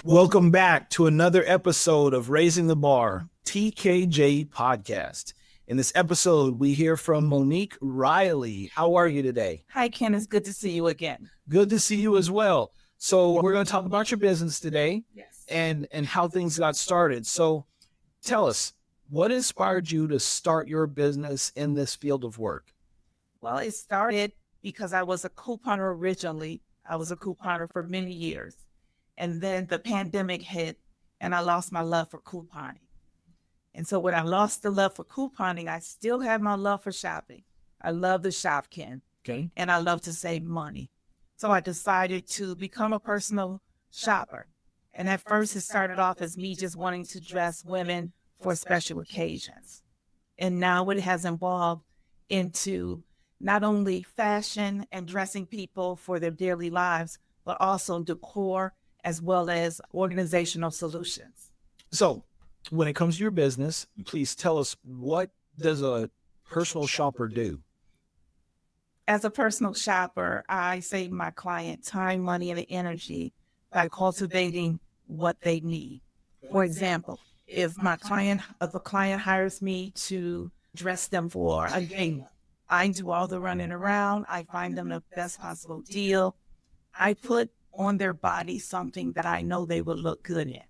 Welcome back to another episode of Raising the Bar, TKJ Podcast. In this episode, we hear from Monique Riley. How are you today? Hi, Ken. It's good to see you again. Good to see you as well. So we're going to talk about your business today. Yes. and how things got started. So tell us, what inspired you to start your business in this field of work? Well, it started because I was a couponer originally. I was a couponer for many years. And then the pandemic hit and I lost my love for couponing. And so when I lost the love for couponing, I still have my love for shopping. I love to shop, Ken. Okay. And I love to save money. So I decided to become a personal shopper. And at first it started off as me just wanting to dress women for special occasions. And now it has evolved into not only fashion and dressing people for their daily lives, but also decor as well as organizational solutions. So when it comes to your business, please tell us, what does a personal shopper do? As a personal shopper, I save my client time, money, and energy by cultivating what they need. For example, if a client hires me to dress them for a gala, I do all the running around. I find them the best possible deal. I put on their body something that I know they will look good in.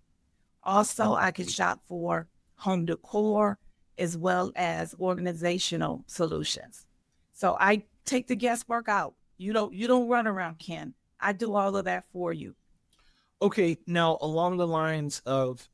Also, I can shop for home decor as well as organizational solutions. So I take the guesswork out. You don't run around, Ken. I do all of that for you. Okay, now along the lines of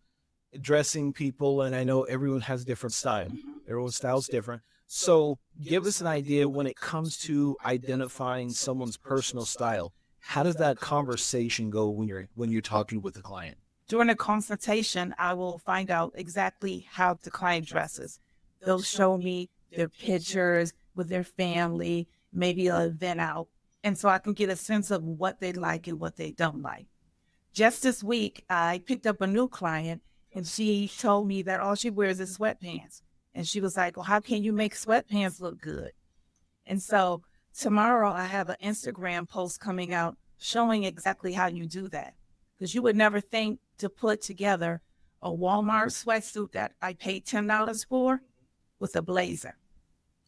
dressing people, and I know everyone has different style. Everyone's style is different. So give us an idea when it comes to identifying someone's personal style. How does that conversation go when you're talking with the client? During a consultation, I will find out exactly how the client dresses. They'll show me their pictures with their family, maybe an event out. And so I can get a sense of what they like and what they don't like. Just this week, I picked up a new client and she told me that all she wears is sweatpants. And she was like, well, how can you make sweatpants look good? And so tomorrow I have an Instagram post coming out showing exactly how you do that. Because you would never think to put together a Walmart sweatsuit that I paid $10 for with a blazer.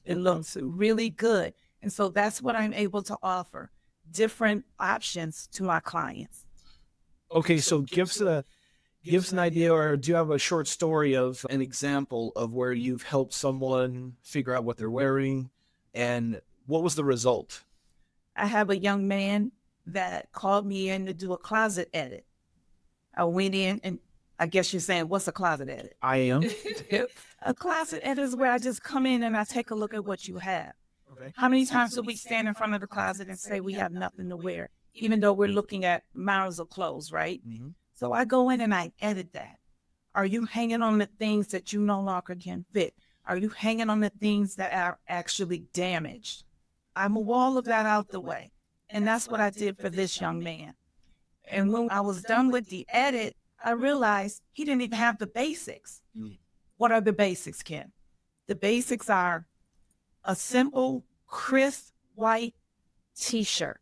It looks really good. And so that's what I'm able to offer, different options to my clients. Okay, so give us an idea, or do you have a short story of an example of where you've helped someone figure out what they're wearing and what was the result? I have a young man that called me in to do a closet edit. I went in and I guess you're saying, what's a closet edit? I am. A closet edit is where I just come in and I take a look at what you have. Okay. How many times do we stand in front of the closet and say we have nothing to wear, even though we're looking at miles of clothes, right? Mm-hmm. So I go in and I edit that. Are you hanging on the things that you no longer can fit? Are you hanging on the things that are actually damaged? I move all of that out the way. And that's what I did for this young man. And when I was done with the edit, I realized he didn't even have the basics. What are the basics, Ken? The basics are a simple, crisp, white t-shirt,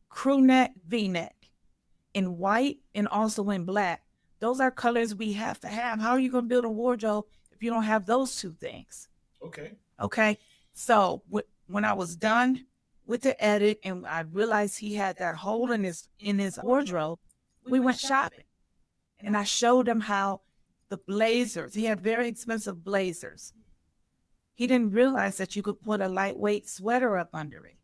crew neck, V-neck, in white and also in black. Those are colors we have to have. How are you going to build a wardrobe if you don't have those two things? Okay. So when I was done with the edit and I realized he had that hole in his wardrobe, we went shopping. And I showed him how the blazers, he had very expensive blazers. He didn't realize that you could put a lightweight sweater up under it.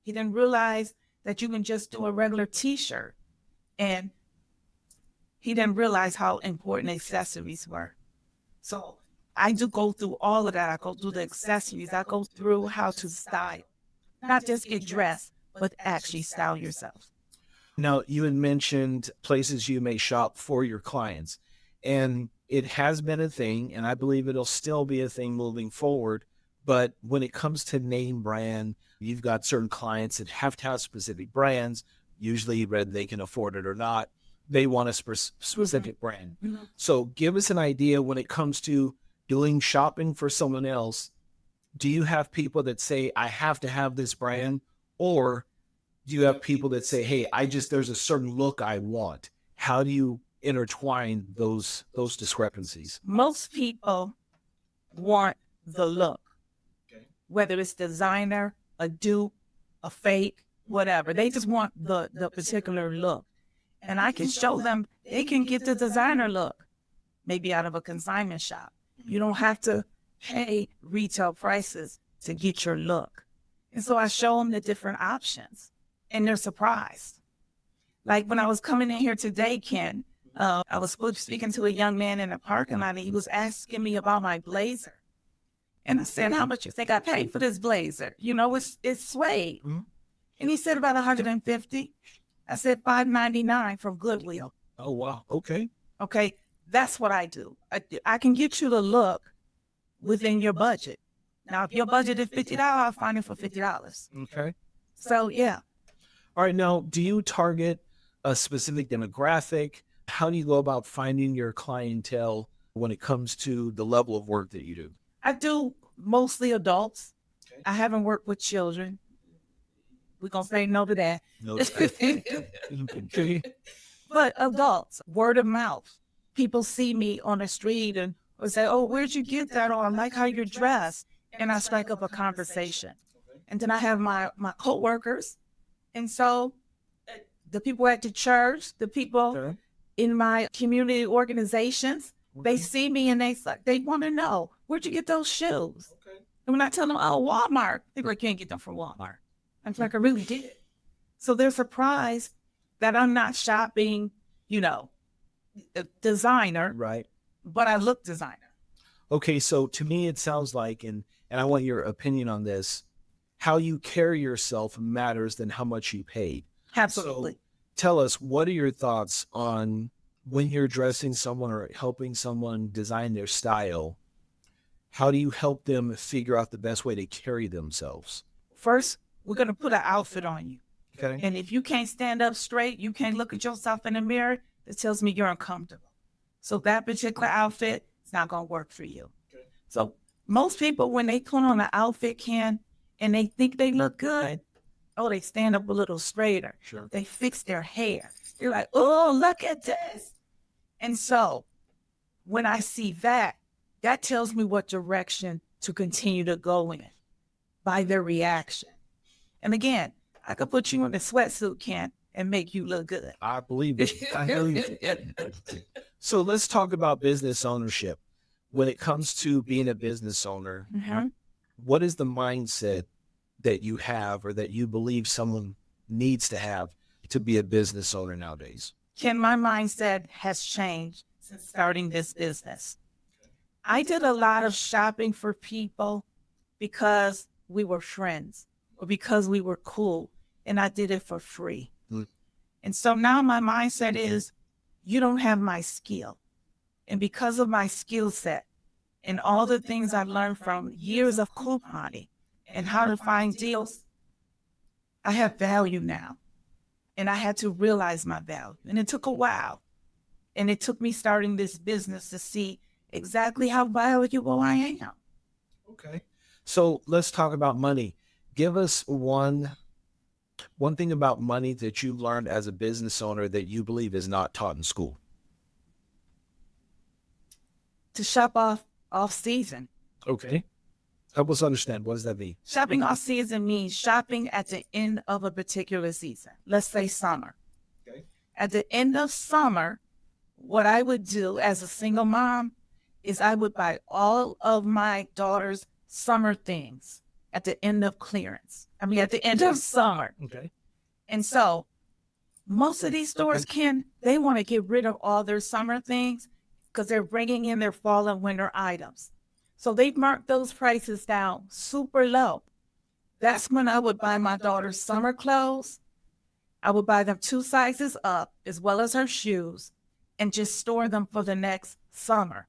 He didn't realize that you can just do a regular t-shirt. And he didn't realize how important accessories were. So I do go through all of that. I go through the accessories. I go through how to style, not just get dressed, but actually style yourself. Now, you had mentioned places you may shop for your clients, and it has been a thing, and I believe it'll still be a thing moving forward. But when it comes to name brand, you've got certain clients that have to have specific brands, usually whether they can afford it or not. They want a specific brand. Mm-hmm. So give us an idea when it comes to doing shopping for someone else. Do you have people that say, I have to have this brand? Or do you have people that say, hey, there's a certain look I want? How do you intertwine those discrepancies? Most people want the look, Okay. whether it's designer, a dupe, a fake, whatever. They just want the particular look. And I can show them they can get the designer look, maybe out of a consignment shop. You don't have to pay retail prices to get your look. And so I show them the different options, and they're surprised. Like when I was coming in here today, Ken, I was speaking to a young man in the parking lot, and he was asking me about my blazer. And I said, how much you think I paid for this blazer? You know, it's suede. Mm-hmm. And he said about 150. I said $5.99 from Goodwill. Oh, wow. Okay. Okay, that's what I do. I can get you the look within your budget. Now, if your budget is $50, I'll find it for $50. Okay. So, yeah. All right. Now, do you target a specific demographic? How do you go about finding your clientele when it comes to the level of work that you do? I do mostly adults. Okay. I haven't worked with children. We're going to say no to that. No. But adults, word of mouth. People see me on the street and will say, oh, where'd you get that? Or I like how you're dressed. And I strike up a conversation. And then I have my coworkers. And so the people at the church, the people in my community organizations, they see me and they want to know, where'd you get those shoes? Okay. And when I tell them, oh, Walmart, they're like, you can't get them from Walmart. I'm like, I really did. So they're surprised that I'm not shopping, designer, Right. but I look designer. Okay, so to me, it sounds like, and I want your opinion on this, how you carry yourself matters than how much you paid. Absolutely. So tell us, what are your thoughts on when you're dressing someone or helping someone design their style? How do you help them figure out the best way to carry themselves? First, we're going to put an outfit on you. Okay. And if you can't stand up straight, you can't look at yourself in the mirror, that tells me you're uncomfortable. So that particular outfit is not going to work for you. Okay. So most people, when they put on an outfit, Ken, and they think they look good, they stand up a little straighter. Sure. They fix their hair. They're like, oh, look at this. And so when I see that, that tells me what direction to continue to go in by their reaction. And again, I could put you in a sweatsuit, Ken, and make you look good. I believe it. I believe it. So let's talk about business ownership. When it comes to being a business owner, what is the mindset that you have or that you believe someone needs to have to be a business owner nowadays? Ken, my mindset has changed since starting this business. I did a lot of shopping for people because we were friends or because we were cool, and I did it for free. And so now my mindset is, you don't have my skill. And because of my skill set and all the things I've learned from years of couponing and how to find deals, I have value now. And I had to realize my value. And it took a while. And it took me starting this business to see exactly how valuable I am. Okay. So let's talk about money. Give us one thing about money that you've learned as a business owner that you believe is not taught in school. To shop off season. Okay. Help us understand. What does that mean? Shopping off season means shopping at the end of a particular season. Let's say summer. Okay. At the end of summer, what I would do as a single mom is I would buy all of my daughter's summer things at the end of clearance. I mean, at the end of summer. Okay. And so most of these stores, Ken, they want to get rid of all their summer things because they're bringing in their fall and winter items. So they've marked those prices down super low. That's when I would buy my daughter's summer clothes. I would buy them 2 sizes up, as well as her shoes, and just store them for the next summer.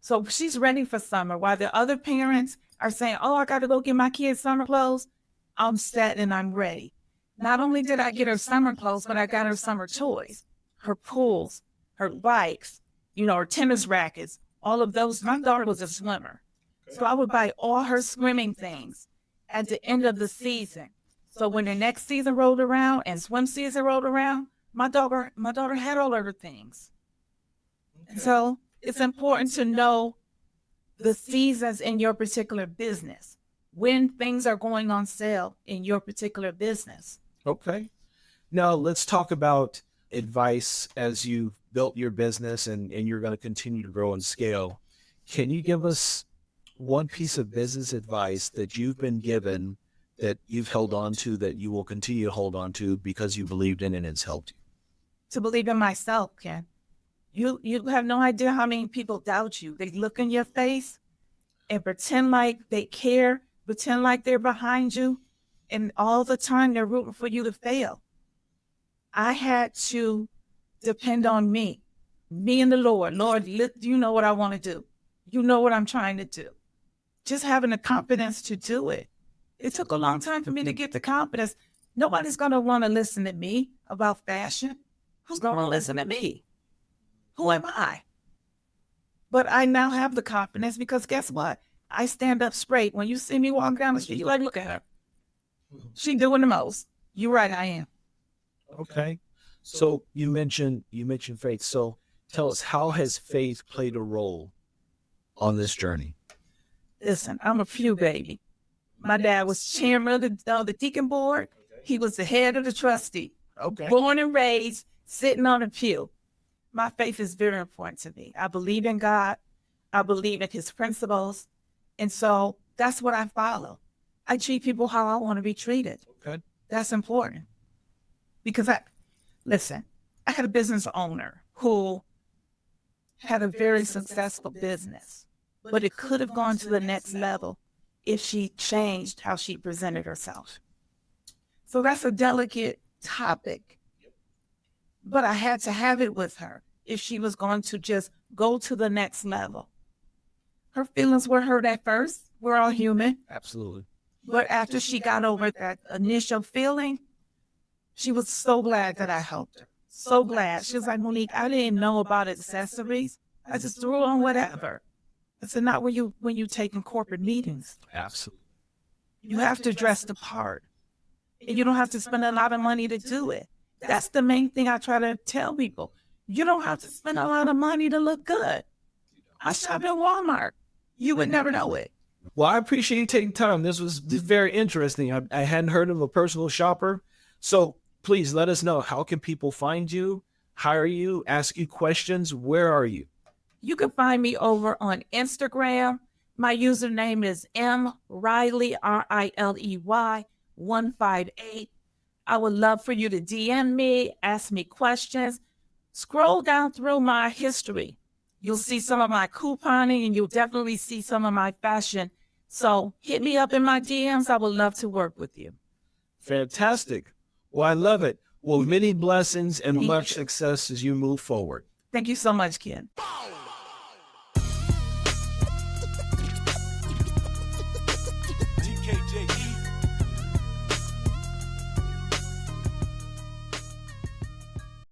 So she's ready for summer, while the other parents are saying, oh, I got to go get my kids summer clothes. I'm set and I'm ready. Not only did I get her summer clothes, but I got her summer toys, her pools, her bikes, her tennis rackets, all of those. My daughter was a swimmer. So I would buy all her swimming things at the end of the season. So when the next season rolled around and swim season rolled around, my daughter had all of her things. So it's important to know the seasons in your particular business, when things are going on sale in your particular business. Okay. Now let's talk about advice as you built your business and you're going to continue to grow and scale. Can you give us one piece of business advice that you've been given that you've held on to that you will continue to hold on to because you believed in it and it's helped you? To believe in myself, Ken. You have no idea how many people doubt you. They look in your face and pretend like they care, pretend like they're behind you, and all the time they're rooting for you to fail. I had to depend on me and the Lord. Lord, you know what I want to do. You know what I'm trying to do. Just having the confidence to do it. It took a long time for me to get the confidence. Nobody's going to want to listen to me about fashion. Who's going to listen to me? Who am I? But I now have the confidence because guess what? I stand up straight. When you see me walk down the street, you're like, look at her. She doing the most. You're right, I am. Okay. So you mentioned faith. So tell us, how has faith played a role on this journey? Listen, I'm a pew baby. My dad was chairman of the deacon board. He was the head of the trustee. Okay. Born and raised, sitting on a pew. My faith is very important to me. I believe in God. I believe in his principles. And so that's what I follow. I treat people how I want to be treated. Okay. That's important. Because I had a business owner who had a very successful business, but it could have gone to the next level if she changed how she presented herself. So that's a delicate topic. But I had to have it with her if she was going to just go to the next level. Her feelings were hurt at first. We're all human. Absolutely. But after she got over that initial feeling, she was so glad that I helped her. So glad. She was like, Monique, I didn't know about accessories. I just threw on whatever. I said, not when you take in corporate meetings. Absolutely. You have to dress the part. And you don't have to spend a lot of money to do it. That's the main thing I try to tell people. You don't have to spend a lot of money to look good. I shop at Walmart. You would never know it. Well, I appreciate you taking time. This was very interesting. I hadn't heard of a personal shopper. So please let us know, how can people find you, hire you, ask you questions? Where are you? You can find me over on Instagram. My username is mriley, RILEY 158. I would love for you to DM me, ask me questions. Scroll down through my history. You'll see some of my couponing and you'll definitely see some of my fashion. So hit me up in my DMs. I would love to work with you. Fantastic. Well, I love it. Well, many blessings and much success as you move forward. Thank you so much, Ken.